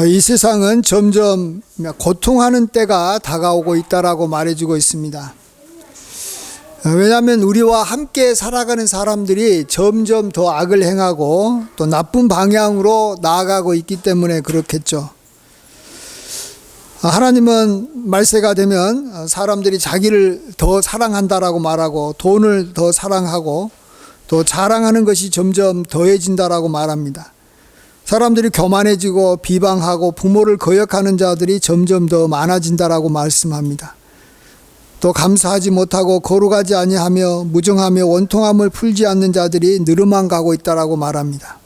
이 세상은 점점 고통하는 때가 다가오고 있다라고 말해주고 있습니다. 왜냐하면 우리와 함께 살아가는 사람들이 점점 더 악을 행하고 또 나쁜 방향으로 나아가고 있기 때문에 그렇겠죠. 하나님은 말세가 되면 사람들이 자기를 더 사랑한다라고 말하고 돈을 더 사랑하고 또 자랑하는 것이 점점 더해진다라고 말합니다. 사람들이 교만해지고 비방하고 부모를 거역하는 자들이 점점 더 많아진다라고 말씀합니다. 또 감사하지 못하고 거룩하지 아니하며 무정하며 원통함을 풀지 않는 자들이 늘어만 가고 있다라고 말합니다.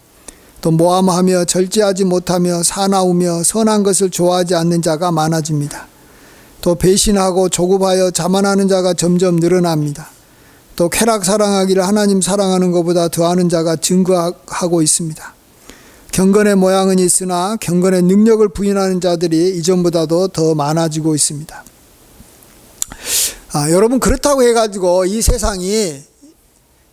또 모함하며 절제하지 못하며 사나우며 선한 것을 좋아하지 않는 자가 많아집니다. 또 배신하고 조급하여 자만하는 자가 점점 늘어납니다. 또 쾌락 사랑하기를 하나님 사랑하는 것보다 더하는 자가 증거하고 있습니다. 경건의 모양은 있으나 경건의 능력을 부인하는 자들이 이전보다도 더 많아지고 있습니다. 여러분, 그렇다고 해가지고 이 세상이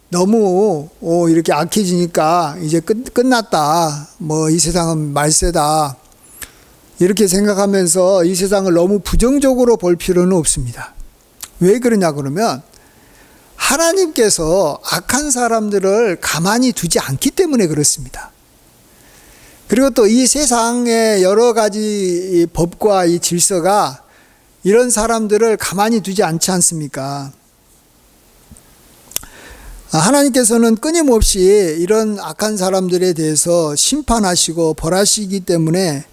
너무 이렇게 악해지니까 이제 끝났다, 이 세상은 말세다, 이렇게 생각하면서 이 세상을 너무 부정적으로 볼 필요는 없습니다. 왜 그러냐 그러면 하나님께서 악한 사람들을 가만히 두지 않기 때문에 그렇습니다. 그리고 또 이 세상의 여러 가지 법과 이 질서가 이런 사람들을 가만히 두지 않지 않습니까? 하나님께서는 끊임없이 이런 악한 사람들에 대해서 심판하시고 벌하시기 때문에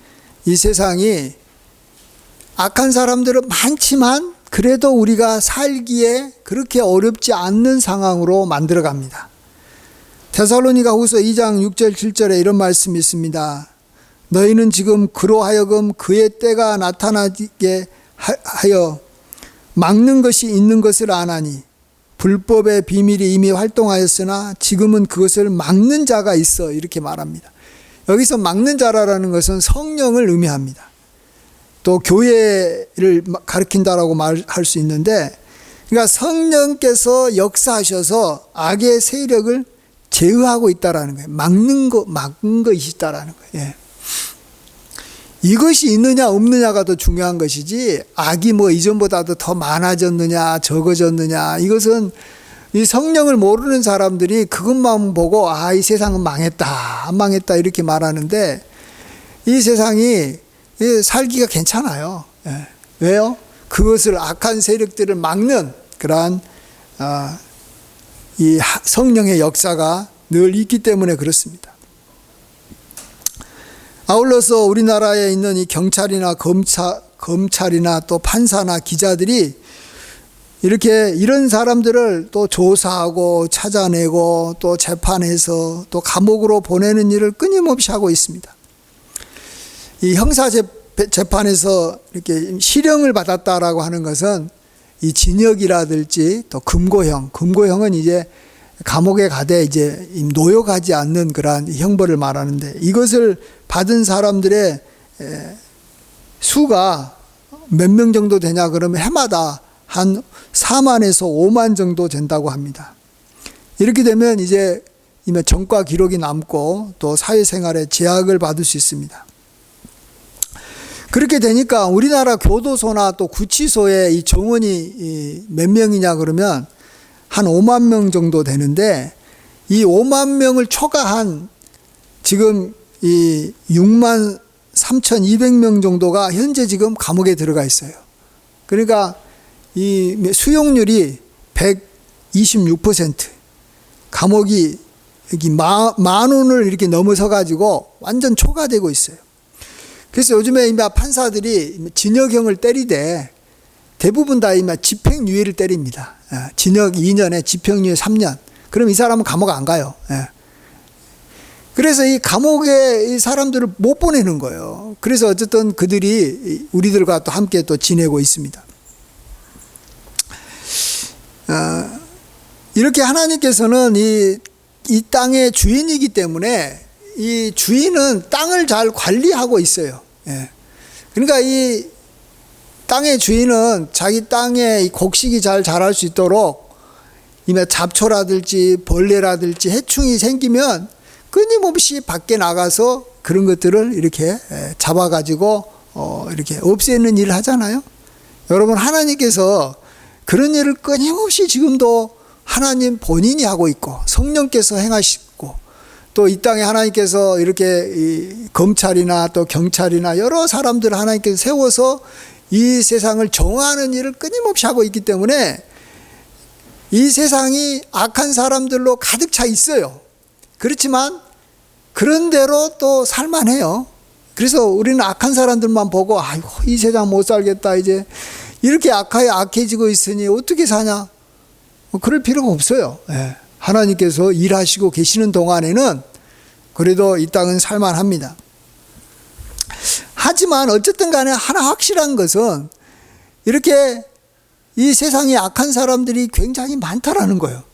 이 세상이 악한 사람들은 많지만 그래도 우리가 살기에 그렇게 어렵지 않는 상황으로 만들어 갑니다. 데살로니가후서 2장 6절 7절에 이런 말씀이 있습니다. 너희는 지금 그로 하여금 그의 때가 나타나게 하여 막는 것이 있는 것을 아나니 불법의 비밀이 이미 활동하였으나 지금은 그것을 막는 자가 있어, 이렇게 말합니다. 여기서 막는 자라는 것은 성령을 의미합니다. 또 교회를 가리킨다라고 말할 수 있는데, 그러니까 성령께서 역사하셔서 악의 세력을 제어하고 있다라는 거예요. 막는 것이 있다라는 거예요. 예. 이것이 있느냐 없느냐가 더 중요한 것이지, 악이 이전보다도 더 많아졌느냐 적어졌느냐, 이것은 이 성령을 모르는 사람들이 그것만 보고 이 세상은 망했다 안 망했다 이렇게 말하는데, 이 세상이 살기가 괜찮아요. 예. 왜요? 그것을 악한 세력들을 막는 그러한 이 성령의 역사가 늘 있기 때문에 그렇습니다. 아울러서 우리나라에 있는 이 경찰이나 검찰이나 또 판사나 기자들이 이렇게 이런 사람들을 또 조사하고 찾아내고 또 재판해서 또 감옥으로 보내는 일을 끊임없이 하고 있습니다. 이 형사 재판에서 이렇게 실형을 받았다라고 하는 것은 이 징역이라든지 또 금고형은 이제 감옥에 가되 이제 노역하지 않는 그러한 형벌을 말하는데, 이것을 받은 사람들의 수가 몇 명 정도 되냐 그러면 해마다 한 4만에서 5만 정도 된다고 합니다. 이렇게 되면 이제 전과 기록이 남고 또 사회생활에 제약을 받을 수 있습니다. 그렇게 되니까 우리나라 교도소나 또 구치소에 이 정원이 몇 명이냐 그러면 한 5만 명 정도 되는데, 이 5만 명을 초과한 지금 이 6만 3,200명 정도가 현재 지금 감옥에 들어가 있어요. 그러니까 이 수용률이 126%, 감옥이 여기 만 원을 이렇게 넘어서 가지고 완전 초과되고 있어요. 그래서 요즘에 판사들이 징역형을 때리되 대부분 다 집행유예를 때립니다. 징역 2년에 집행유예 3년. 그럼 이 사람은 감옥 안 가요. 그래서 이 감옥에 이 사람들을 못 보내는 거예요. 그래서 어쨌든 그들이 우리들과 또 함께 또 지내고 있습니다. 이렇게 하나님께서는 이 땅의 주인이기 때문에 이 주인은 땅을 잘 관리하고 있어요. 그러니까 이 땅의 주인은 자기 땅에 곡식이 잘 자랄 수 있도록 잡초라든지 벌레라든지 해충이 생기면 끊임없이 밖에 나가서 그런 것들을 이렇게 잡아가지고 이렇게 없애는 일을 하잖아요. 여러분, 하나님께서 그런 일을 끊임없이 지금도 하나님 본인이 하고 있고 성령께서 행하시고, 또 이 땅에 하나님께서 이렇게 이 검찰이나 또 경찰이나 여러 사람들을 하나님께서 세워서 이 세상을 정화하는 일을 끊임없이 하고 있기 때문에 이 세상이 악한 사람들로 가득 차 있어요. 그렇지만 그런 대로 또 살만해요. 그래서 우리는 악한 사람들만 보고 아이고 이 세상 못 살겠다, 이제 이렇게 악해지고 있으니 어떻게 사냐, 그럴 필요가 없어요. 하나님께서 일하시고 계시는 동안에는 그래도 이 땅은 살만합니다. 하지만 어쨌든 간에 하나 확실한 것은 이렇게 이 세상에 악한 사람들이 굉장히 많다라는 거예요.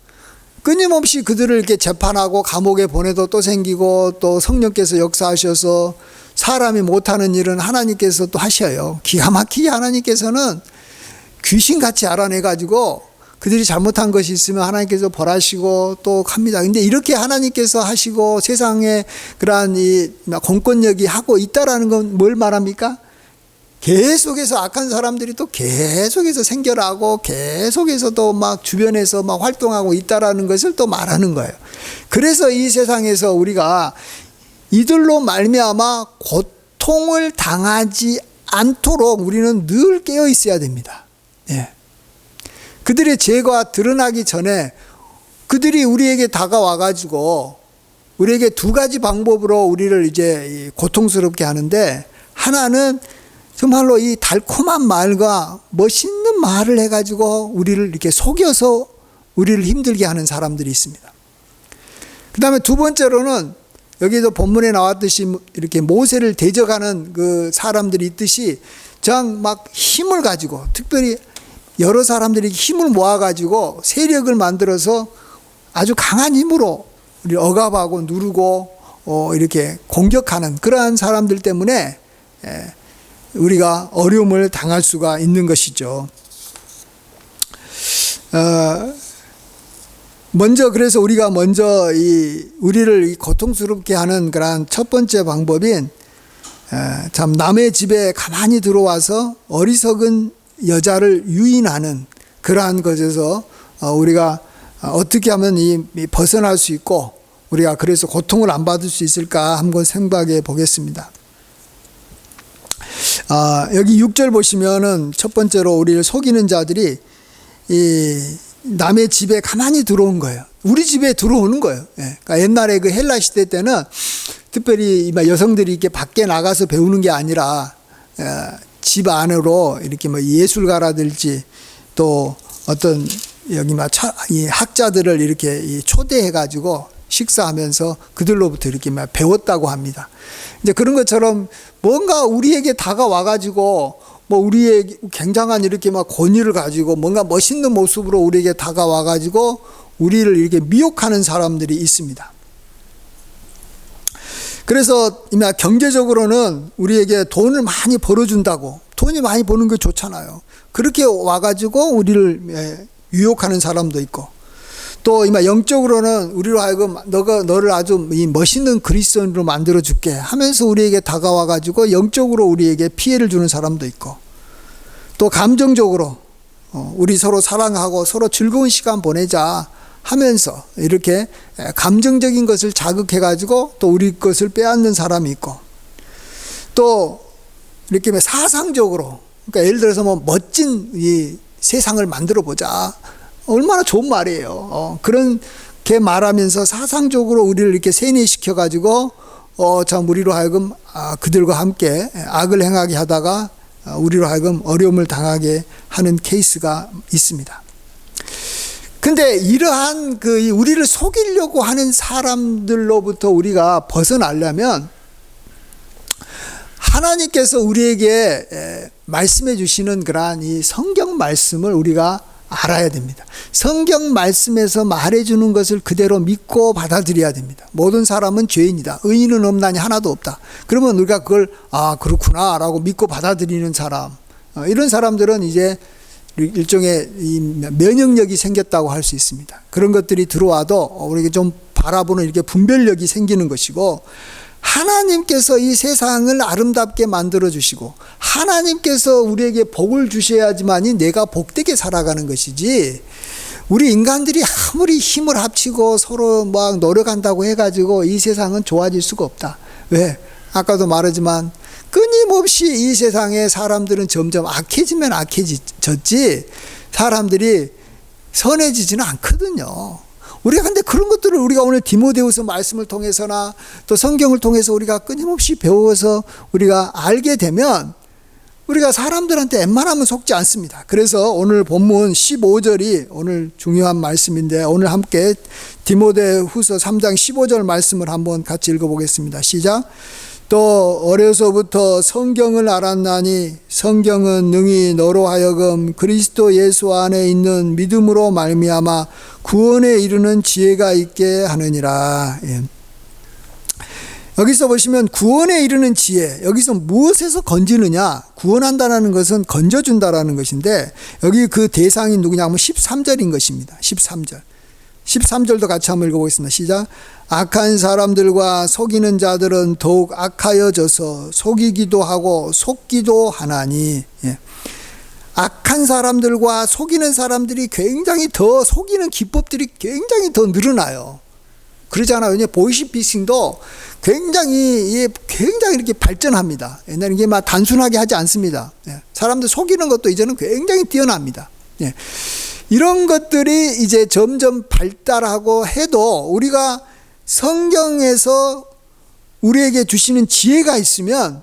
끊임없이 그들을 이렇게 재판하고 감옥에 보내도 또 생기고, 또 성령께서 역사하셔서 사람이 못하는 일은 하나님께서 또 하셔요. 기가 막히게 하나님께서는 귀신같이 알아내가지고 그들이 잘못한 것이 있으면 하나님께서 벌하시고 또 합니다. 근데 이렇게 하나님께서 하시고 세상에 그러한 이 공권력이 하고 있다라는 건 뭘 말합니까? 계속해서 악한 사람들이 또 계속해서 생겨나고 계속해서 또 막 주변에서 막 활동하고 있다라는 것을 또 말하는 거예요. 그래서 이 세상에서 우리가 이들로 말미암아 고통을 당하지 않도록 우리는 늘 깨어 있어야 됩니다. 그들의 죄가 드러나기 전에 그들이 우리에게 다가와 가지고 우리에게 두 가지 방법으로 우리를 이제 고통스럽게 하는데, 하나는 정말로 이 달콤한 말과 멋있는 말을 해가지고 우리를 이렇게 속여서 우리를 힘들게 하는 사람들이 있습니다. 그 다음에 두 번째로는 여기도 본문에 나왔듯이 이렇게 모세를 대적하는 그 사람들이 있듯이 정 막 힘을 가지고, 특별히 여러 사람들이 힘을 모아가지고 세력을 만들어서 아주 강한 힘으로 우리 억압하고 누르고 이렇게 공격하는 그러한 사람들 때문에 우리가 어려움을 당할 수가 있는 것이죠. 그래서 우리가 먼저 우리를 고통스럽게 하는 그러한 첫 번째 방법인, 참 남의 집에 가만히 들어와서 어리석은 여자를 유인하는 그러한 것에서 우리가 어떻게 하면 벗어날 수 있고 우리가 그래서 고통을 안 받을 수 있을까 한번 생각해 보겠습니다. 여기 6절 보시면은 첫 번째로 우리를 속이는 자들이 이 남의 집에 가만히 들어온 거예요. 우리 집에 들어오는 거예요. 그러니까 옛날에 그 헬라 시대 때는 특별히 여성들이 이렇게 밖에 나가서 배우는 게 아니라 집 안으로 이렇게 예술가라든지 또 어떤 여기 이 학자들을 이렇게 초대해 가지고 식사하면서 그들로부터 이렇게 배웠다고 합니다. 이제 그런 것처럼 뭔가 우리에게 다가와 가지고 우리의 굉장한 이렇게 권위를 가지고 뭔가 멋있는 모습으로 우리에게 다가와 가지고 우리를 이렇게 미혹하는 사람들이 있습니다. 그래서 경제적으로는 우리에게 돈을 많이 벌어준다고, 돈이 많이 버는 게 좋잖아요. 그렇게 와가지고 우리를 유혹하는 사람도 있고, 또 영적으로는 우리로 하여금 너를 아주 멋있는 그리스도인으로 만들어줄게 하면서 우리에게 다가와가지고 영적으로 우리에게 피해를 주는 사람도 있고, 또 감정적으로 우리 서로 사랑하고 서로 즐거운 시간 보내자 하면서 이렇게 감정적인 것을 자극해가지고 또 우리 것을 빼앗는 사람이 있고, 또 이렇게 사상적으로, 그러니까 예를 들어서 멋진 이 세상을 만들어 보자, 얼마나 좋은 말이에요. 그렇게 말하면서 사상적으로 우리를 이렇게 세뇌시켜가지고 참 우리로 하여금 그들과 함께 악을 행하게 하다가 우리로 하여금 어려움을 당하게 하는 케이스가 있습니다. 근데 이러한 우리를 속이려고 하는 사람들로부터 우리가 벗어나려면 하나님께서 우리에게 말씀해 주시는 그러한 이 성경 말씀을 우리가 알아야 됩니다. 성경 말씀에서 말해주는 것을 그대로 믿고 받아들여야 됩니다. 모든 사람은 죄인이다, 의인은 없나니 하나도 없다. 그러면 우리가 그걸 그렇구나 라고 믿고 받아들이는 사람, 이런 사람들은 이제 일종의 이 면역력이 생겼다고 할 수 있습니다. 그런 것들이 들어와도 우리가 좀 바라보는 이렇게 분별력이 생기는 것이고, 하나님께서 이 세상을 아름답게 만들어 주시고 하나님께서 우리에게 복을 주셔야지만이 내가 복되게 살아가는 것이지, 우리 인간들이 아무리 힘을 합치고 서로 막 노력한다고 해가지고 이 세상은 좋아질 수가 없다. 왜? 아까도 말하지만 끊임없이 이 세상에 사람들은 점점 악해지면 악해졌지 사람들이 선해지지는 않거든요. 우리가 근데 그런 것들을 우리가 오늘 디모데후서 말씀을 통해서나 또 성경을 통해서 우리가 끊임없이 배워서 우리가 알게 되면 우리가 사람들한테 웬만하면 속지 않습니다. 그래서 오늘 본문 15절이 오늘 중요한 말씀인데, 오늘 함께 디모데후서 3장 15절 말씀을 한번 같이 읽어보겠습니다. 시작. 또 어려서부터 성경을 알았나니 성경은 능히 너로 하여금 그리스도 예수 안에 있는 믿음으로 말미암아 구원에 이르는 지혜가 있게 하느니라. 예. 여기서 보시면 구원에 이르는 지혜, 여기서 무엇에서 건지느냐? 구원한다는 것은 건져준다라는 것인데, 여기 그 대상이 누구냐 하면 13절인 것입니다. 13절. 13절도 같이 한번 읽어보겠습니다. 시작. 악한 사람들과 속이는 자들은 더욱 악하여져서 속이기도 하고 속기도 하나니. 예. 악한 사람들과 속이는 사람들이 굉장히 더, 속이는 기법들이 굉장히 더 늘어나요. 그러잖아요. 보이스피싱도 굉장히 이렇게 발전합니다. 옛날에 이게 막 단순하게 하지 않습니다. 예. 사람들 속이는 것도 이제는 굉장히 뛰어납니다. 예. 이런 것들이 이제 점점 발달하고 해도 우리가 성경에서 우리에게 주시는 지혜가 있으면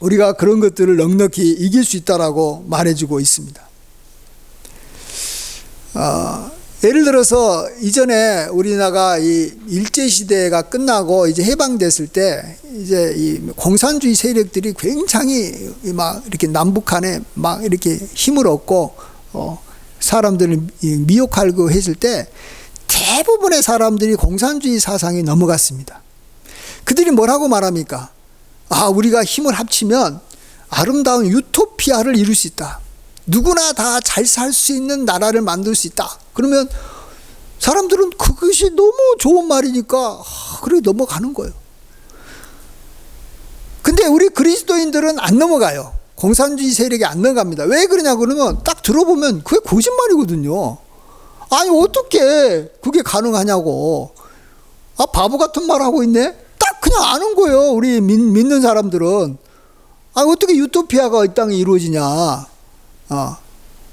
우리가 그런 것들을 넉넉히 이길 수 있다라고 말해주고 있습니다. 예를 들어서 이전에 우리나라가 이 일제시대가 끝나고 이제 해방됐을 때 이제 이 공산주의 세력들이 굉장히 막 이렇게 남북한에 막 이렇게 힘을 얻고 사람들을 미혹하고 했을 때 대부분의 사람들이 공산주의 사상에 넘어갔습니다. 그들이 뭐라고 말합니까? 우리가 힘을 합치면 아름다운 유토피아를 이룰 수 있다. 누구나 다 잘 살 수 있는 나라를 만들 수 있다. 그러면 사람들은 그것이 너무 좋은 말이니까 그래 넘어가는 거예요. 근데 우리 그리스도인들은 안 넘어가요. 공산주의 세력이 안 넘어갑니다. 왜 그러냐 그러면 딱 들어보면 그게 거짓말이거든요. 아니 어떻게 그게 가능하냐고. 바보 같은 말 하고 있네. 딱 그냥 아는 거예요. 우리 믿는 사람들은. 어떻게 유토피아가 이 땅에 이루어지냐.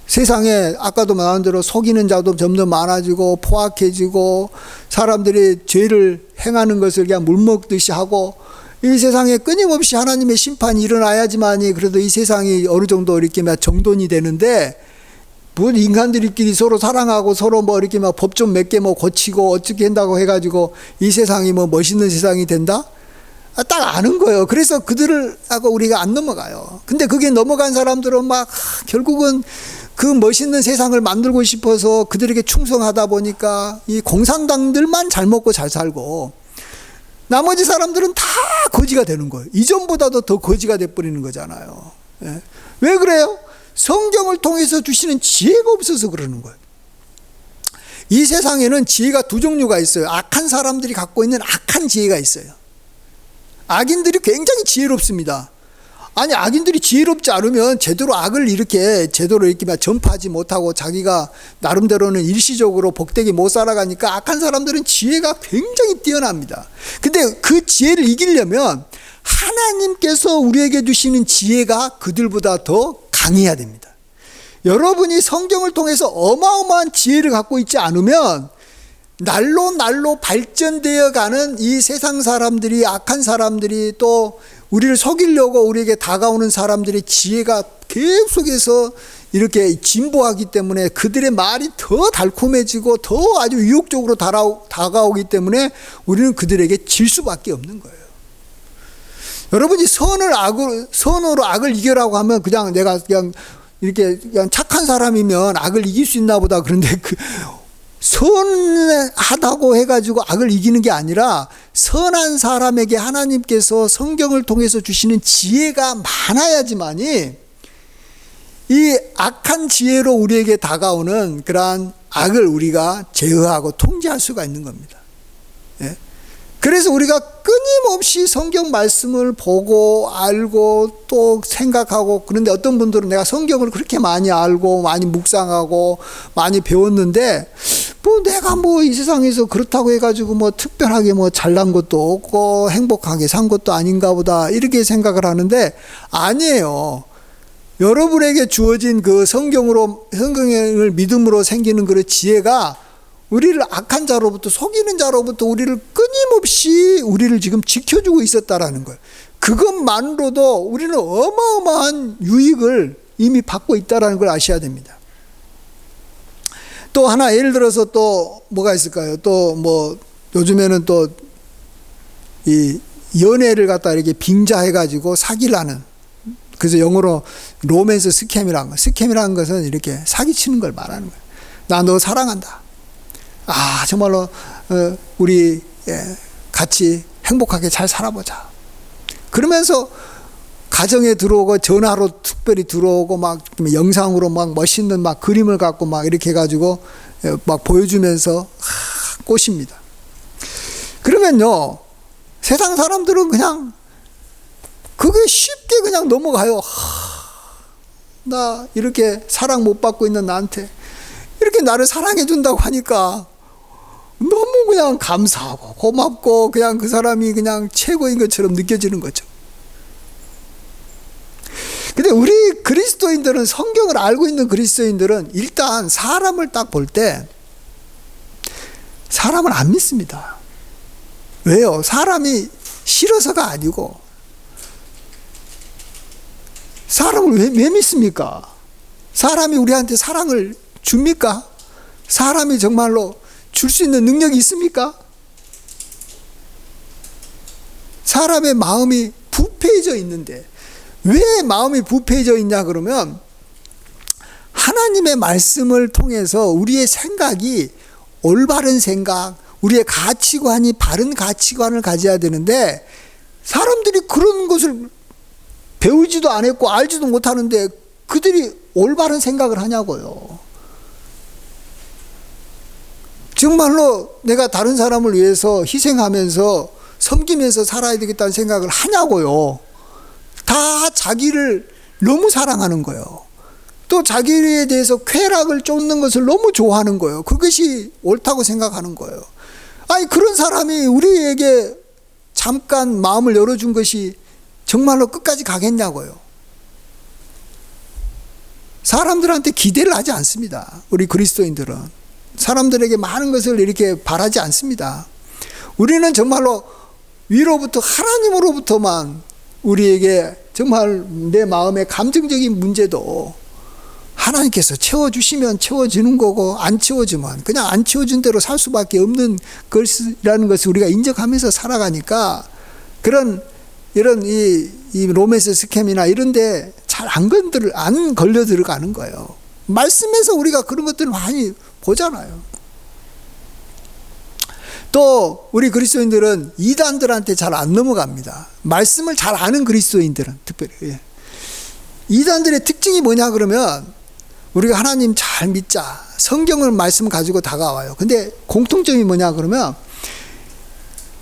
세상에 아까도 말한 대로 속이는 자도 점점 많아지고 포악해지고 사람들이 죄를 행하는 것을 그냥 물먹듯이 하고, 이 세상에 끊임없이 하나님의 심판이 일어나야지만이 그래도 이 세상이 어느 정도 이렇게 막 정돈이 되는데, 뭐 인간들끼리 서로 사랑하고 서로 뭐 이렇게 막 법 좀 몇 개 뭐 고치고 어떻게 한다고 해가지고 이 세상이 뭐 멋있는 세상이 된다? 딱 아는 거예요. 그래서 그들을 하고 우리가 안 넘어가요. 근데 그게 넘어간 사람들은 막 결국은 그 멋있는 세상을 만들고 싶어서 그들에게 충성하다 보니까 이 공산당들만 잘 먹고 잘 살고 나머지 사람들은 다 거지가 되는 거예요. 이전보다도 더 거지가 돼버리는 거잖아요. 예. 왜 그래요? 성경을 통해서 주시는 지혜가 없어서 그러는 거예요. 이 세상에는 지혜가 두 종류가 있어요. 악한 사람들이 갖고 있는 악한 지혜가 있어요. 악인들이 굉장히 지혜롭습니다. 악인들이 지혜롭지 않으면 제대로 악을 이렇게 전파하지 못하고 자기가 나름대로는 일시적으로 복되게 못 살아가니까 악한 사람들은 지혜가 굉장히 뛰어납니다. 근데 그 지혜를 이기려면 하나님께서 우리에게 주시는 지혜가 그들보다 더 강해야 됩니다. 여러분이 성경을 통해서 어마어마한 지혜를 갖고 있지 않으면 날로 발전되어 가는 이 세상 사람들이, 악한 사람들이, 또 우리를 속이려고 우리에게 다가오는 사람들의 지혜가 계속해서 이렇게 진보하기 때문에 그들의 말이 더 달콤해지고 더 아주 유혹적으로 다가오기 때문에 우리는 그들에게 질 수밖에 없는 거예요. 여러분이 선으로 악을 이겨라고 하면 그냥 내가 그냥 이렇게 그냥 착한 사람이면 악을 이길 수 있나 보다. 그런데 선하다고 해가지고 악을 이기는 게 아니라 선한 사람에게 하나님께서 성경을 통해서 주시는 지혜가 많아야지만이 이 악한 지혜로 우리에게 다가오는 그러한 악을 우리가 제어하고 통제할 수가 있는 겁니다. 예? 그래서 우리가 끊임없이 성경 말씀을 보고 알고 또 생각하고, 그런데 어떤 분들은 내가 성경을 그렇게 많이 알고 많이 묵상하고 많이 배웠는데 뭐 내가 뭐 이 세상에서 그렇다고 해가지고 뭐 특별하게 뭐 잘난 것도 없고 행복하게 산 것도 아닌가 보다, 이렇게 생각을 하는데 아니에요. 여러분에게 주어진 그 성경을 믿음으로 생기는 그 지혜가 우리를 악한 자로부터, 속이는 자로부터 우리를 끊임없이 우리를 지금 지켜주고 있었다라는 거예요. 그것만으로도 우리는 어마어마한 유익을 이미 받고 있다라는 걸 아셔야 됩니다. 또 하나 예를 들어서 또 뭐가 있을까요? 또 뭐 요즘에는 또 이 연애를 갖다 이렇게 빙자해가지고 사기를 하는, 그래서 영어로 로맨스 스캠이라는 거. 스캠이라는 것은 이렇게 사기치는 걸 말하는 거예요. 나 너 사랑한다. 아, 정말로 우리 같이 행복하게 잘 살아보자. 그러면서 가정에 들어오고 전화로 특별히 들어오고 막 영상으로 막 멋있는 막 그림을 갖고 막 이렇게 해가지고 막 보여주면서 꼬십니다. 그러면요, 세상 사람들은 그냥 그게 쉽게 그냥 넘어가요. 나 이렇게 사랑 못 받고 있는 나한테 이렇게 나를 사랑해 준다고 하니까 너무 그냥 감사하고 고맙고 그냥 그 사람이 그냥 최고인 것처럼 느껴지는 거죠. 근데 우리 그리스도인들은, 성경을 알고 있는 그리스도인들은 일단 사람을 딱 볼 때 사람을 안 믿습니다. 왜요? 사람이 싫어서가 아니고, 사람을 왜 믿습니까? 사람이 우리한테 사랑을 줍니까? 사람이 정말로 줄 수 있는 능력이 있습니까? 사람의 마음이 부패해져 있는데, 왜 마음이 부패해져 있냐 그러면 하나님의 말씀을 통해서 우리의 생각이 올바른 생각, 우리의 가치관이 바른 가치관을 가져야 되는데, 사람들이 그런 것을 배우지도 않았고 알지도 못하는데 그들이 올바른 생각을 하냐고요. 정말로 내가 다른 사람을 위해서 희생하면서 섬기면서 살아야 되겠다는 생각을 하냐고요. 다 자기를 너무 사랑하는 거예요. 또 자기에 대해서 쾌락을 쫓는 것을 너무 좋아하는 거예요. 그것이 옳다고 생각하는 거예요. 아니, 그런 사람이 우리에게 잠깐 마음을 열어준 것이 정말로 끝까지 가겠냐고요. 사람들한테 기대를 하지 않습니다. 우리 그리스도인들은 사람들에게 많은 것을 이렇게 바라지 않습니다. 우리는 정말로 위로부터, 하나님으로부터만 우리에게 정말 내 마음의 감정적인 문제도 하나님께서 채워주시면 채워지는 거고, 안 채워주면 그냥 안 채워준 대로 살 수밖에 없는 것이라는 것을 우리가 인정하면서 살아가니까, 이런 이 로맨스 스캠이나 이런데 잘 안 걸려 들어가는 거예요. 말씀에서 우리가 그런 것들을 많이 보잖아요. 또 우리 그리스도인들은 이단들한테 잘 안 넘어갑니다. 말씀을 잘 아는 그리스도인들은 특별히. 이단들의 특징이 뭐냐 그러면, 우리가 하나님 잘 믿자, 성경을 말씀 가지고 다가와요. 근데 공통점이 뭐냐 그러면,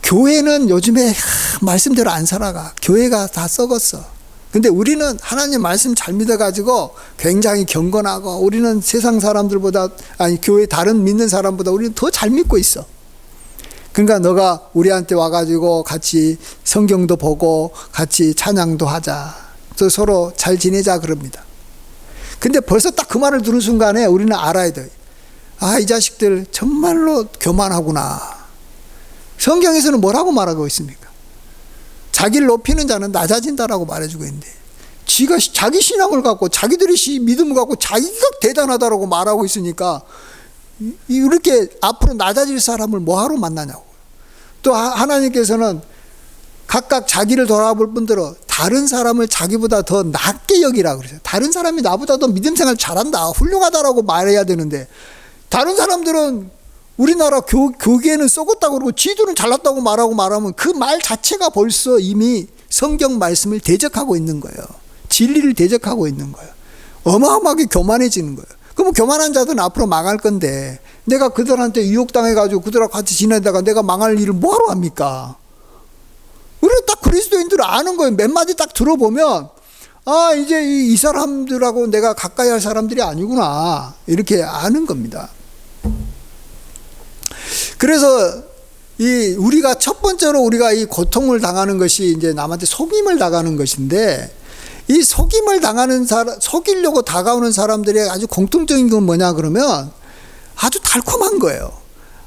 교회는 요즘에 말씀대로 안 살아가. 교회가 다 썩었어. 근데 우리는 하나님 말씀 잘 믿어가지고 굉장히 경건하고, 우리는 세상 사람들보다, 아니 교회 다른 믿는 사람보다 우리는 더 잘 믿고 있어. 그러니까 너가 우리한테 와가지고 같이 성경도 보고 같이 찬양도 하자, 또 서로 잘 지내자 그럽니다. 근데 벌써 딱 그 말을 들은 순간에 우리는 알아야 돼. 아, 이 자식들 정말로 교만하구나. 성경에서는 뭐라고 말하고 있습니까? 자기를 높이는 자는 낮아진다라고 말해주고 있는데, 지가 자기 신앙을 갖고 자기들이 믿음을 갖고 자기가 대단하다라고 말하고 있으니까 이렇게 앞으로 낮아질 사람을 뭐하러 만나냐고. 또 하나님께서는 각각 자기를 돌아볼 뿐더러 다른 사람을 자기보다 더 낮게 여기라고 그러세요. 다른 사람이 나보다 더 믿음 생활 잘한다, 훌륭하다라고 말해야 되는데, 다른 사람들은 우리나라 교계는 썩었다고 그러고 지들은 잘났다고 말하면 그 말 자체가 벌써 이미 성경 말씀을 대적하고 있는 거예요. 진리를 대적하고 있는 거예요. 어마어마하게 교만해지는 거예요. 그럼 교만한 자들은 앞으로 망할 건데, 내가 그들한테 유혹당해가지고 그들하고 같이 지내다가 내가 망할 일을 뭐하러 합니까? 우리가 딱 그리스도인들을 아는 거예요. 몇 마디 딱 들어보면 아, 이제 이 사람들하고 내가 가까이 할 사람들이 아니구나, 이렇게 아는 겁니다. 그래서 우리가 첫 번째로 우리가 이 고통을 당하는 것이 이제 남한테 속임을 당하는 것인데, 이 속임을 당하는 속이려고 다가오는 사람들의 아주 공통적인 건 뭐냐 그러면 아주 달콤한 거예요.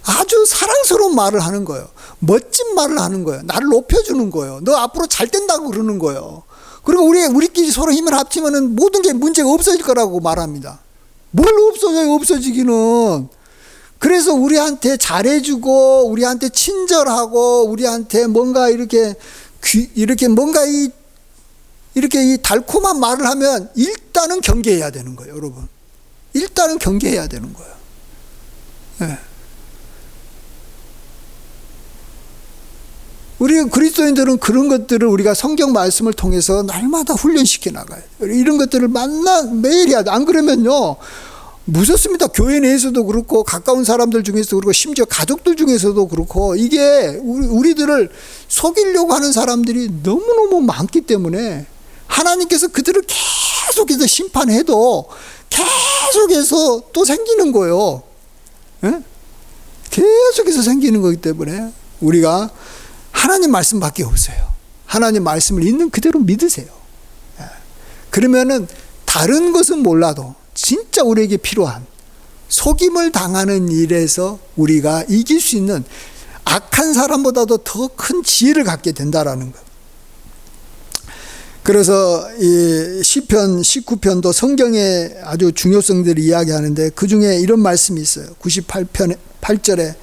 아주 사랑스러운 말을 하는 거예요. 멋진 말을 하는 거예요. 나를 높여주는 거예요. 너 앞으로 잘 된다고 그러는 거예요. 그리고 우리끼리 서로 힘을 합치면은 모든 게 문제가 없어질 거라고 말합니다. 뭘 없어져요, 없어지기는. 그래서 우리한테 잘해주고, 우리한테 친절하고, 우리한테 뭔가 이렇게 뭔가 이렇게 이 달콤한 말을 하면 일단은 경계해야 되는 거예요, 여러분. 일단은 경계해야 되는 거예요. 네. 우리 그리스도인들은 그런 것들을 우리가 성경 말씀을 통해서 날마다 훈련시켜 나가요. 이런 것들을 매일 해야 돼. 안 그러면요, 무섭습니다. 교회 내에서도 그렇고, 가까운 사람들 중에서도 그렇고, 심지어 가족들 중에서도 그렇고, 이게 우리들을 속이려고 하는 사람들이 너무너무 많기 때문에 하나님께서 그들을 계속해서 심판해도 계속해서 또 생기는 거예요. 예? 계속해서 생기는 거기 때문에 우리가 하나님 말씀밖에 없어요. 하나님 말씀을 있는 그대로 믿으세요. 예. 그러면은 다른 것은 몰라도 진짜 우리에게 필요한 속임을 당하는 일에서 우리가 이길 수 있는 악한 사람보다도 더 큰 지혜를 갖게 된다라는 것. 그래서 이 시편 19편도 성경의 아주 중요성들을 이야기하는데, 그 중에 이런 말씀이 있어요. 98편 8절에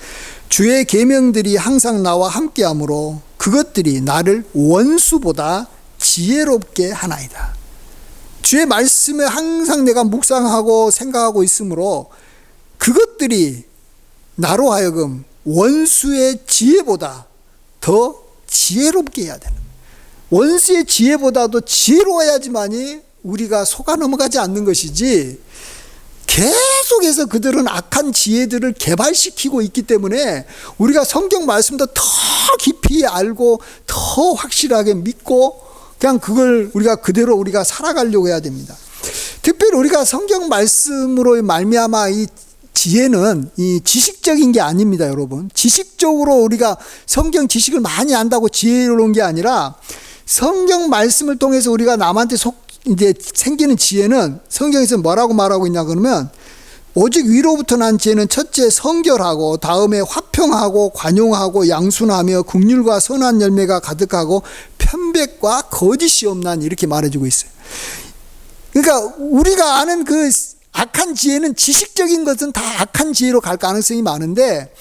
주의 계명들이 항상 나와 함께하므로 그것들이 나를 원수보다 지혜롭게 하나이다. 주의 말씀에 항상 내가 묵상하고 생각하고 있으므로 그것들이 나로 하여금 원수의 지혜보다 더 지혜롭게 해야 되는, 원수의 지혜보다도 지혜로워야지만이 우리가 속아 넘어가지 않는 것이지, 계속해서 그들은 악한 지혜들을 개발시키고 있기 때문에 우리가 성경 말씀도 더 깊이 알고 더 확실하게 믿고 그냥 그걸 우리가 그대로 우리가 살아가려고 해야 됩니다. 특별히 우리가 성경 말씀으로 말미암아 이 지혜는 이 지식적인 게 아닙니다, 여러분. 지식적으로 우리가 성경 지식을 많이 안다고 지혜로운 게 아니라, 성경 말씀을 통해서 우리가 남한테 이제 생기는 지혜는 성경에서 뭐라고 말하고 있냐 그러면, 오직 위로부터 난 지혜는 첫째 성결하고, 다음에 화평하고 관용하고 양순하며 긍휼과 선한 열매가 가득하고 편백과 거짓이 없나니, 이렇게 말해주고 있어요. 그러니까 우리가 아는 그 악한 지혜는, 지식적인 것은 다 악한 지혜로 갈 가능성이 많은데,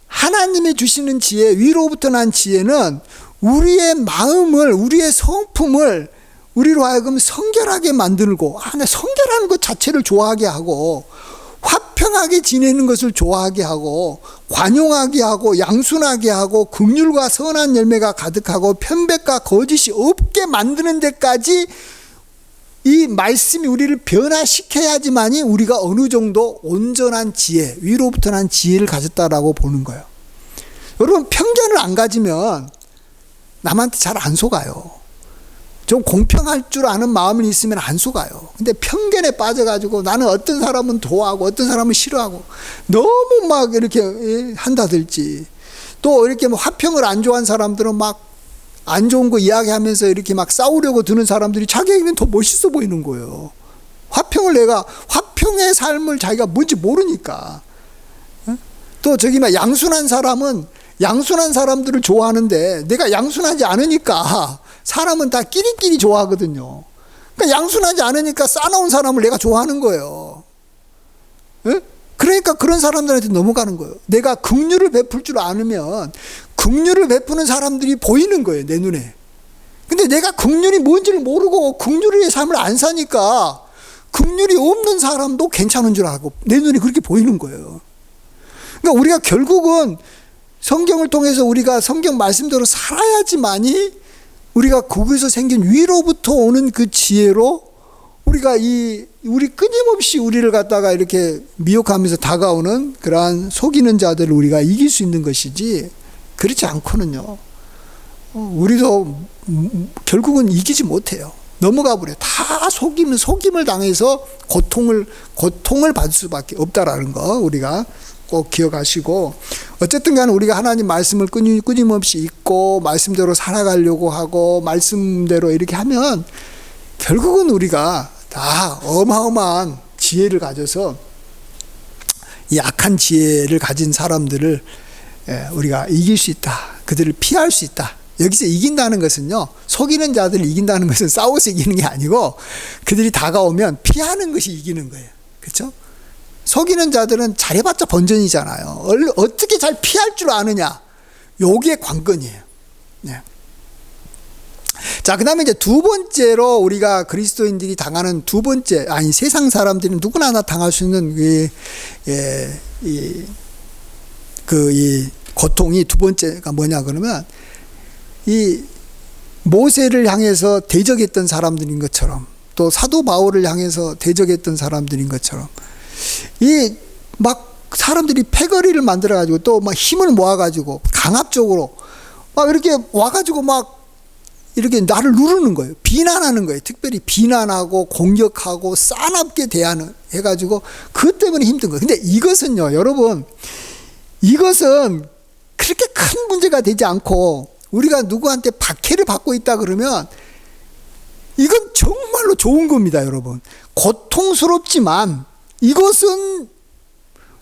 하나님이 주시는 지혜, 위로부터 난 지혜는 우리의 마음을, 우리의 성품을 우리로 하여금 성결하게 만들고, 성결하는 것 자체를 좋아하게 하고, 화평하게 지내는 것을 좋아하게 하고, 관용하게 하고, 양순하게 하고, 긍휼과 선한 열매가 가득하고 편백과 거짓이 없게 만드는 데까지 이 말씀이 우리를 변화시켜야지만이 우리가 어느 정도 온전한 지혜, 위로부터 난 지혜를 가졌다라고 보는 거예요. 여러분, 편견을 안 가지면 남한테 잘 안 속아요. 좀 공평할 줄 아는 마음이 있으면 안 속아요. 근데 편견에 빠져가지고 나는 어떤 사람은 좋아하고 어떤 사람은 싫어하고 너무 막 이렇게 한다들지, 또 이렇게 뭐 화평을 안 좋아하는 사람들은 막 안 좋은 거 이야기하면서 이렇게 막 싸우려고 드는 사람들이 자기에게는 더 멋있어 보이는 거예요. 화평의 삶을 자기가 뭔지 모르니까. 또 저기 막 양순한 사람은 양순한 사람들을 좋아하는데, 내가 양순하지 않으니까 사람은 다 끼리끼리 좋아하거든요. 그러니까 양순하지 않으니까 싸나운 사람을 내가 좋아하는 거예요. 그러니까 그런 사람들한테 넘어가는 거예요. 내가 긍휼을 베풀 줄 아면 긍휼을 베푸는 사람들이 보이는 거예요, 내 눈에. 근데 내가 긍휼이 뭔지를 모르고 긍휼의 삶을 안 사니까 긍휼이 없는 사람도 괜찮은 줄 알고 내 눈에 그렇게 보이는 거예요. 그러니까 우리가 결국은 성경을 통해서 우리가 성경 말씀대로 살아야지만이 우리가 거기서 생긴 위로부터 오는 그 지혜로 우리가 우리 끊임없이 우리를 갖다가 이렇게 미혹하면서 다가오는 그러한 속이는 자들을 우리가 이길 수 있는 것이지, 그렇지 않고는요, 우리도 결국은 이기지 못해요. 넘어가 버려요. 다 속임을 당해서 고통을 받을 수밖에 없다라는 거 우리가 꼭 기억하시고, 어쨌든 간에 우리가 하나님 말씀을 끊임없이 읽고 말씀대로 살아가려고 하고 말씀대로 이렇게 하면 결국은 우리가 다 어마어마한 지혜를 가져서 이 악한 지혜를 가진 사람들을 우리가 이길 수 있다. 그들을 피할 수 있다. 여기서 이긴다는 것은요, 속이는 자들을 이긴다는 것은 싸워서 이기는 게 아니고 그들이 다가오면 피하는 것이 이기는 거예요. 그렇죠? 속이는 자들은 잘해봤자 번전이잖아요. 어떻게 잘 피할 줄 아느냐, 요게 관건이에요. 네. 자, 그 다음에 이제 두 번째로 우리가 그리스도인들이 당하는 세상 사람들은 누구나 다 당할 수 있는 이 고통이 두 번째가 뭐냐 그러면, 이 모세를 향해서 대적했던 사람들인 것처럼, 또 사도 바울을 향해서 대적했던 사람들인 것처럼, 이 막 사람들이 패거리를 만들어 가지고 또 막 힘을 모아 가지고 강압적으로 막 이렇게 와 가지고 막 이렇게 나를 누르는 거예요. 비난하는 거예요. 특별히 비난하고 공격하고 싸납게 해가지고 그것 때문에 힘든 거예요. 근데 이것은요, 여러분, 이것은 그렇게 큰 문제가 되지 않고 우리가 누구한테 박해를 받고 있다 그러면 이건 정말로 좋은 겁니다, 여러분. 고통스럽지만 이것은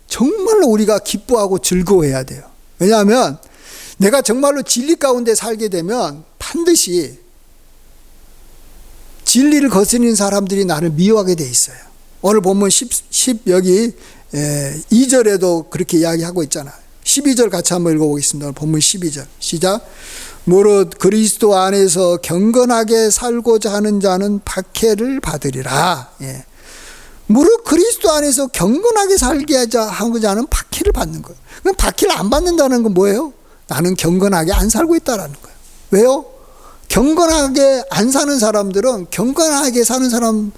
정말로 우리가 기뻐하고 즐거워해야 돼요. 왜냐하면 내가 정말로 진리 가운데 살게 되면 반드시 진리를 거스르는 사람들이 나를 미워하게 돼 있어요. 오늘 본문 여기 2절에도 그렇게 이야기하고 있잖아요. 12절 같이 한번 읽어보겠습니다. 오늘 본문 12절 시작. 무릇 그리스도 안에서 경건하게 살고자 하는 자는 박해를 받으리라. 예. 무릇 그리스도 안에서 경건하게 살고자 하는 자는 박해를 받는 거예요. 그럼 박해를 안 받는다는 건 뭐예요? 나는 경건하게 안 살고 있다라는 거예요. 왜요? 경건하게 안 사는 사람들은 경건하게 사는 사람,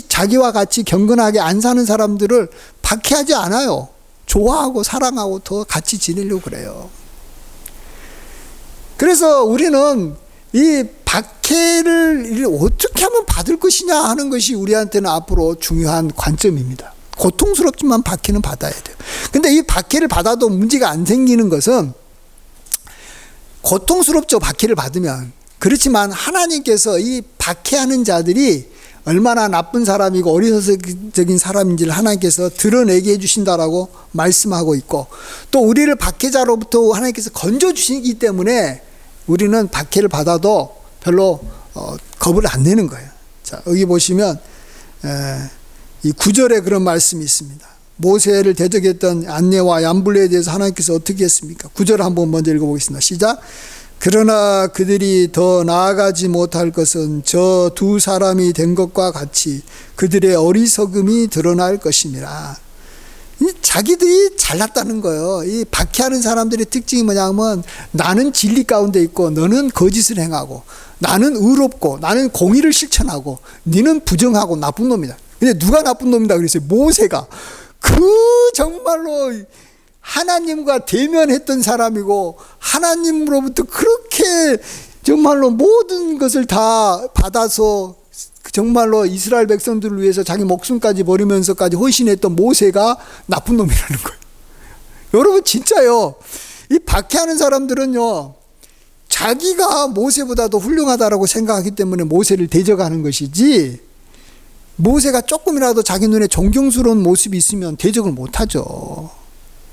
자기와 같이 경건하게 안 사는 사람들을 박해하지 않아요. 좋아하고 사랑하고 더 같이 지내려고 그래요. 그래서 우리는 이 박해를 어떻게 하면 받을 것이냐 하는 것이 우리한테는 앞으로 중요한 관점입니다. 고통스럽지만 박해는 받아야 돼요. 근데 이 박해를 받아도 문제가 안 생기는 것은, 고통스럽죠, 박해를 받으면. 그렇지만 하나님께서 이 박해하는 자들이 얼마나 나쁜 사람이고 어리석은 사람인지를 하나님께서 드러내게 해주신다라고 말씀하고 있고, 또 우리를 박해자로부터 하나님께서 건져주시기 때문에 우리는 박해를 받아도 별로 겁을 안 내는 거예요. 자, 여기 보시면 이 9절에 그런 말씀이 있습니다. 모세를 대적했던 안내와 얀불레에 대해서 하나님께서 어떻게 했습니까? 9절 한번 먼저 읽어보겠습니다. 시작. 그러나 그들이 더 나아가지 못할 것은 저 두 사람이 된 것과 같이 그들의 어리석음이 드러날 것이니라. 자기들이 잘났다는 거예요. 이 박해하는 사람들의 특징이 뭐냐면, 나는 진리 가운데 있고 너는 거짓을 행하고, 나는 의롭고 나는 공의를 실천하고 너는 부정하고 나쁜 놈이다. 근데 누가 나쁜 놈이다 그랬어요? 모세가. 정말로 하나님과 대면했던 사람이고 하나님으로부터 그렇게 정말로 모든 것을 다 받아서 정말로 이스라엘 백성들을 위해서 자기 목숨까지 버리면서까지 헌신했던 모세가 나쁜 놈이라는 거예요. 여러분, 진짜요. 이 박해하는 사람들은요, 자기가 모세보다도 훌륭하다라고 생각하기 때문에 모세를 대적하는 것이지, 모세가 조금이라도 자기 눈에 존경스러운 모습이 있으면 대적을 못하죠.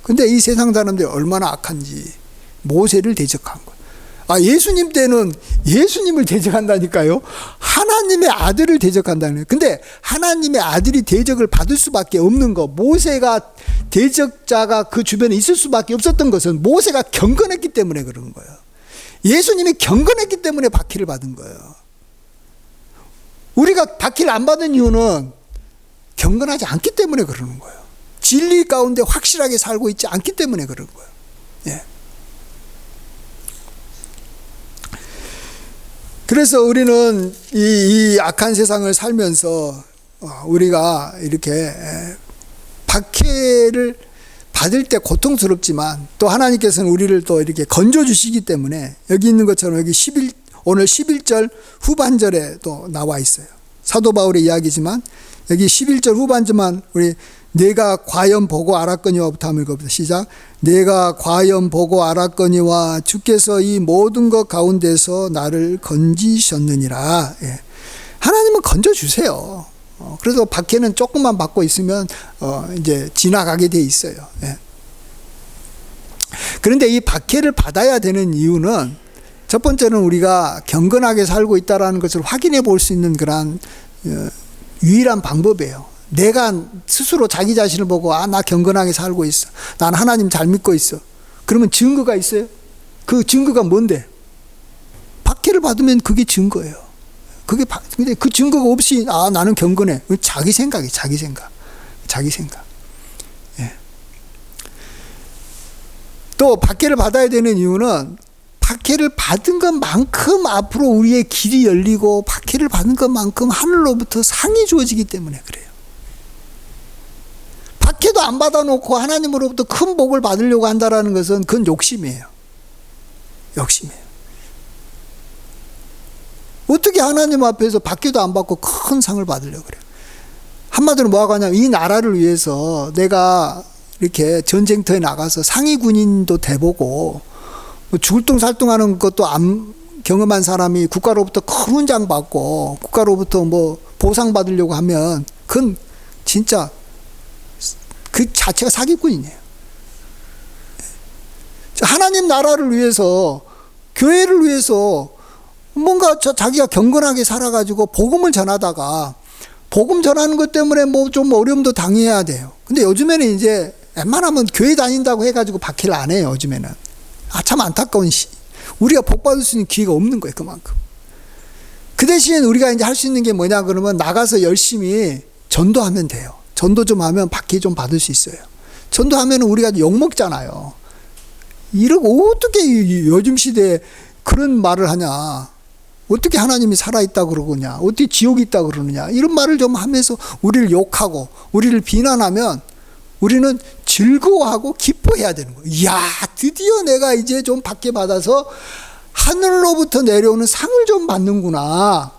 근데 이 세상 사람들이 얼마나 악한지 모세를 대적한 거예요. 예수님 때는 예수님을 대적한다니까요. 하나님의 아들을 대적한다는 거예요. 근데 하나님의 아들이 대적을 받을 수밖에 없는 거, 모세가 대적자가 그 주변에 있을 수밖에 없었던 것은 모세가 경건했기 때문에 그런 거예요. 예수님이 경건했기 때문에 박해를 받은 거예요. 우리가 박해를 안 받은 이유는 경건하지 않기 때문에 그러는 거예요. 진리 가운데 확실하게 살고 있지 않기 때문에 그런 거예요. 예. 그래서 우리는 이 악한 세상을 살면서 우리가 이렇게 박해를 받을 때 고통스럽지만 또 하나님께서는 우리를 또 이렇게 건져 주시기 때문에 여기 있는 것처럼 여기 오늘 11절 후반절에 또 나와 있어요. 사도 바울의 이야기지만 여기 11절 후반절만 우리 내가 과연 보고 알았거니와부터 한번 읽어보세요. 시작. 내가 과연 보고 알았거니와 주께서 이 모든 것 가운데서 나를 건지셨느니라. 예. 하나님은 건져주세요. 그래서 박해는 조금만 받고 있으면 이제 지나가게 돼 있어요. 예. 그런데 이 박해를 받아야 되는 이유는 첫 번째는 우리가 경건하게 살고 있다는 것을 확인해 볼 수 있는 그러한 유일한 방법이에요. 내가 스스로 자기 자신을 보고 나 경건하게 살고 있어. 난 하나님 잘 믿고 있어. 그러면 증거가 있어요? 그 증거가 뭔데? 박해를 받으면 그게 증거예요. 근데 그 증거가 없이 나는 경건해. 자기 생각이에요. 자기 생각. 예. 또 박해를 받아야 되는 이유는 박해를 받은 것만큼 앞으로 우리의 길이 열리고 박해를 받은 것만큼 하늘로부터 상이 주어지기 때문에 그래요. 박해도 안 받아놓고 하나님으로부터 큰 복을 받으려고 한다는 것은 그건 욕심이에요. 어떻게 하나님 앞에서 박해도 안 받고 큰 상을 받으려고 그래요. 한마디로 뭐라고 하냐면 이 나라를 위해서 내가 이렇게 전쟁터에 나가서 상위 군인도 돼보고 죽을 똥살똥하는 것도 안 경험한 사람이 국가로부터 큰 훈장 받고 국가로부터 보상 받으려고 하면 그건 진짜 그 자체가 사기꾼이에요. 하나님 나라를 위해서 교회를 위해서 뭔가 자기가 경건하게 살아가지고 복음을 전하다가 복음 전하는 것 때문에 좀 어려움도 당해야 돼요. 근데 요즘에는 이제 웬만하면 교회 다닌다고 해가지고 박해를 안 해요. 요즘에는. 참 안타까운 우리가 복 받을 수 있는 기회가 없는 거예요. 그만큼. 그 대신 우리가 이제 할 수 있는 게 뭐냐 그러면 나가서 열심히 전도하면 돼요. 전도 좀 하면 박해 좀 받을 수 있어요. 전도하면 우리가 욕먹잖아요. 이러고 어떻게 요즘 시대에 그런 말을 하냐. 어떻게 하나님이 살아있다 그러느냐. 어떻게 지옥이 있다 그러느냐. 이런 말을 좀 하면서 우리를 욕하고 우리를 비난하면 우리는 즐거워하고 기뻐해야 되는 거예요. 이야, 드디어 내가 이제 좀 박해 받아서 하늘로부터 내려오는 상을 좀 받는구나.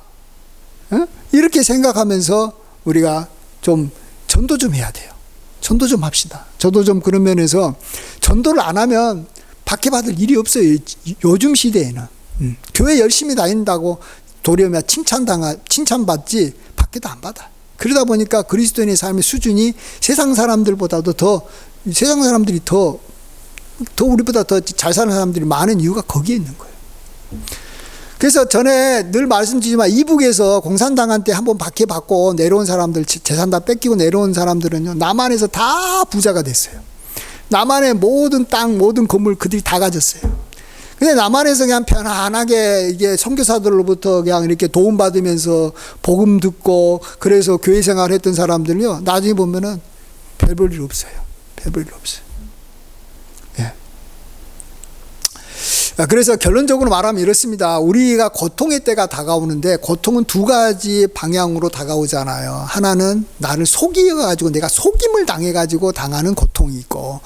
이렇게 생각하면서 우리가 좀 전도 좀 해야 돼요. 전도 좀 합시다. 저도 좀 그런 면에서 전도를 안 하면 박해받을 일이 없어요. 요즘 시대에는. 교회 열심히 다닌다고 도리어 칭찬받지 박해도 안 받아. 그러다 보니까 그리스도인의 삶의 수준이 세상 사람들보다도 세상 사람들이 더 우리보다 더 잘 사는 사람들이 많은 이유가 거기에 있는 거예요. 그래서 전에 늘 말씀드리지만 이북에서 공산당한 때 한번 박해받고 내려온 사람들, 재산 다 뺏기고 내려온 사람들은요, 남한에서 다 부자가 됐어요. 남한의 모든 땅, 모든 건물 그들이 다 가졌어요. 근데 남한에서 그냥 편안하게 이게 선교사들로부터 그냥 이렇게 도움받으면서 복음 듣고 그래서 교회 생활을 했던 사람들은요, 나중에 보면은 별 볼 일 없어요. 별 볼 일 없어요. 예. 그래서 결론적으로 말하면 이렇습니다. 우리가 고통의 때가 다가오는데 고통은 두 가지 방향으로 다가오잖아요. 하나는 나를 속여가지고 내가 속임을 당해가지고 당하는 고통이 있고,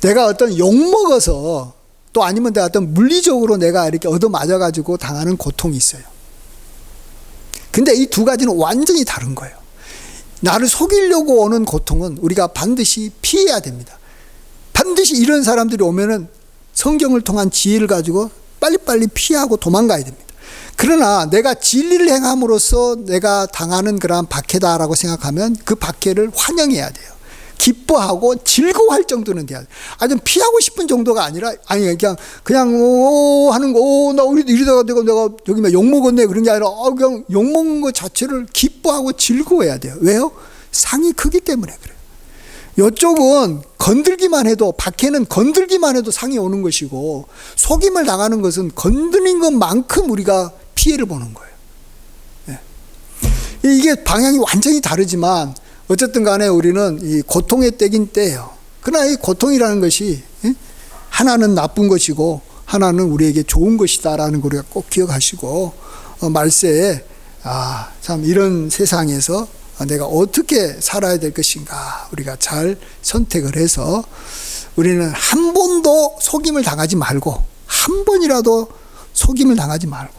내가 어떤 욕먹어서 또 아니면 내가 어떤 물리적으로 내가 이렇게 얻어맞아가지고 당하는 고통이 있어요. 근데 이 두 가지는 완전히 다른 거예요. 나를 속이려고 오는 고통은 우리가 반드시 피해야 됩니다. 반드시 이런 사람들이 오면은 성경을 통한 지혜를 가지고 빨리빨리 피하고 도망가야 됩니다. 그러나 내가 진리를 행함으로써 내가 당하는 그러한 박해다라고 생각하면 그 박해를 환영해야 돼요. 기뻐하고 즐거워할 정도는 돼야 돼. 좀 피하고 싶은 정도가 아니라, 그냥 하는 거, 나 우리도 이러다가 내가 여기 막 욕먹었네. 그런 게 아니라, 그냥 욕먹은 것 자체를 기뻐하고 즐거워해야 돼요. 왜요? 상이 크기 때문에 그래요. 이쪽은 건들기만 해도, 박해는 건들기만 해도 상이 오는 것이고, 속임을 당하는 것은 건드린 것만큼 우리가 피해를 보는 거예요. 네. 이게 방향이 완전히 다르지만, 어쨌든 간에 우리는 이 고통의 때긴 때예요. 그러나 이 고통이라는 것이 하나는 나쁜 것이고 하나는 우리에게 좋은 것이다라는 걸 우리가 꼭 기억하시고, 말세에 참 이런 세상에서 내가 어떻게 살아야 될 것인가 우리가 잘 선택을 해서 우리는 한 번도 속임을 당하지 말고, 한 번이라도 속임을 당하지 말고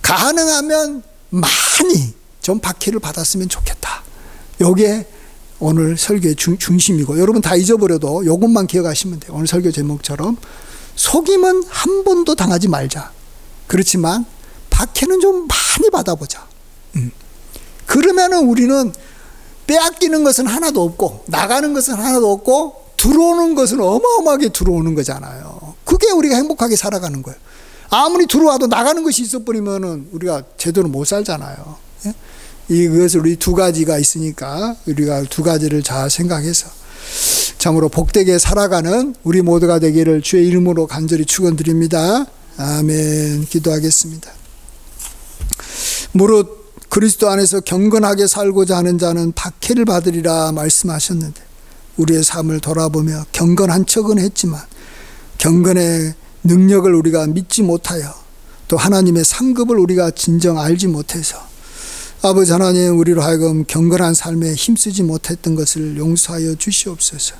가능하면 많이 좀 박해를 받았으면 좋겠다. 요게 오늘 설교의 중심이고, 여러분 다 잊어버려도 요것만 기억하시면 돼요. 오늘 설교 제목처럼 속임은 한 번도 당하지 말자. 그렇지만 박해는 좀 많이 받아보자. 그러면은 우리는 빼앗기는 것은 하나도 없고, 나가는 것은 하나도 없고, 들어오는 것은 어마어마하게 들어오는 거잖아요. 그게 우리가 행복하게 살아가는 거예요. 아무리 들어와도 나가는 것이 있어버리면은 우리가 제대로 못 살잖아요. 이것을 우리 두 가지가 있으니까 우리가 두 가지를 잘 생각해서 참으로 복되게 살아가는 우리 모두가 되기를 주의 이름으로 간절히 축원드립니다. 아멘. 기도하겠습니다. 무릇 그리스도 안에서 경건하게 살고자 하는 자는 박해를 받으리라 말씀하셨는데, 우리의 삶을 돌아보며 경건한 척은 했지만 경건의 능력을 우리가 믿지 못하여, 또 하나님의 상급을 우리가 진정 알지 못해서 아버지 하나님, 우리로 하여금 경건한 삶에 힘쓰지 못했던 것을 용서하여 주시옵소서.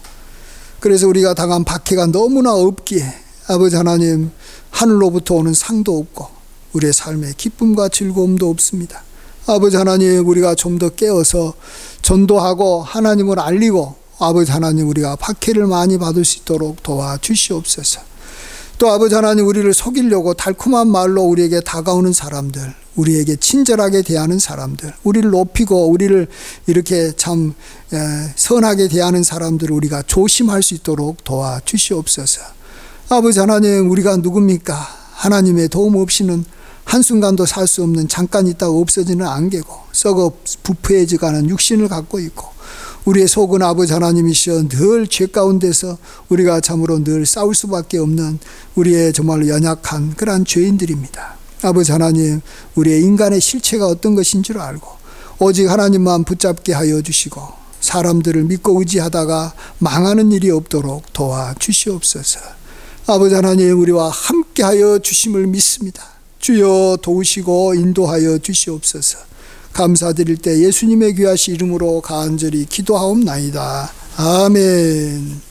그래서 우리가 당한 박해가 너무나 없기에 아버지 하나님, 하늘로부터 오는 상도 없고 우리의 삶에 기쁨과 즐거움도 없습니다. 아버지 하나님, 우리가 좀 더 깨어서 전도하고 하나님을 알리고 아버지 하나님, 우리가 박해를 많이 받을 수 있도록 도와주시옵소서. 또 아버지 하나님, 우리를 속이려고 달콤한 말로 우리에게 다가오는 사람들, 우리에게 친절하게 대하는 사람들, 우리를 높이고 우리를 이렇게 참 선하게 대하는 사람들을 우리가 조심할 수 있도록 도와주시옵소서. 아버지 하나님, 우리가 누굽니까? 하나님의 도움 없이는 한순간도 살 수 없는, 잠깐 있다가 없어지는 안개고 썩어 부패해져가는 육신을 갖고 있고, 우리의 속은 아버지 하나님이시여 늘 죄 가운데서 우리가 참으로 늘 싸울 수밖에 없는 우리의 정말로 연약한 그러한 죄인들입니다. 아버지 하나님, 우리의 인간의 실체가 어떤 것인 줄 알고 오직 하나님만 붙잡게 하여 주시고 사람들을 믿고 의지하다가 망하는 일이 없도록 도와주시옵소서. 아버지 하나님, 우리와 함께하여 주심을 믿습니다. 주여 도우시고 인도하여 주시옵소서. 감사드릴 때 예수님의 귀하신 이름으로 간절히 기도하옵나이다. 아멘.